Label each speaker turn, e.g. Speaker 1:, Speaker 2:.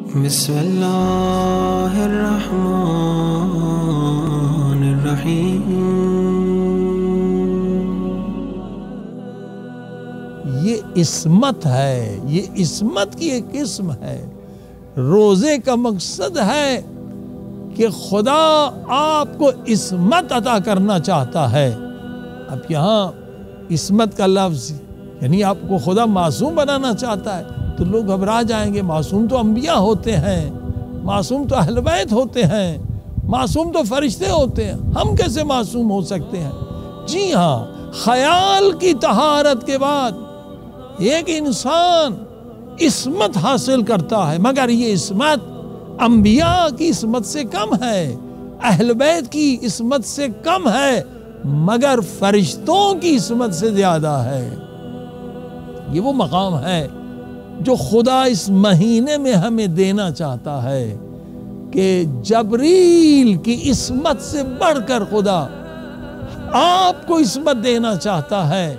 Speaker 1: بسم اللہ الرحمن الرحیم۔
Speaker 2: یہ عصمت ہے، یہ عصمت کی ایک قسم ہے۔ روزے کا مقصد ہے کہ خدا آپ کو عصمت عطا کرنا چاہتا ہے۔ اب یہاں عصمت کا لفظ یعنی آپ کو خدا معصوم بنانا چاہتا ہے تو لوگ گھبرا جائیں گے، معصوم تو انبیاء ہوتے ہیں، معصوم تو اہل بیت ہوتے ہیں، معصوم تو فرشتے ہوتے ہیں، ہم کیسے معصوم ہو سکتے ہیں؟ جی ہاں، خیال کی طہارت کے بعد ایک انسان عصمت حاصل کرتا ہے، مگر یہ عصمت انبیاء کی عصمت سے کم ہے، اہل بیت کی عصمت سے کم ہے، مگر فرشتوں کی عصمت سے زیادہ ہے۔ یہ وہ مقام ہے جو خدا اس مہینے میں ہمیں دینا چاہتا ہے کہ جبریل کی عصمت سے بڑھ کر خدا آپ کو عصمت دینا چاہتا ہے۔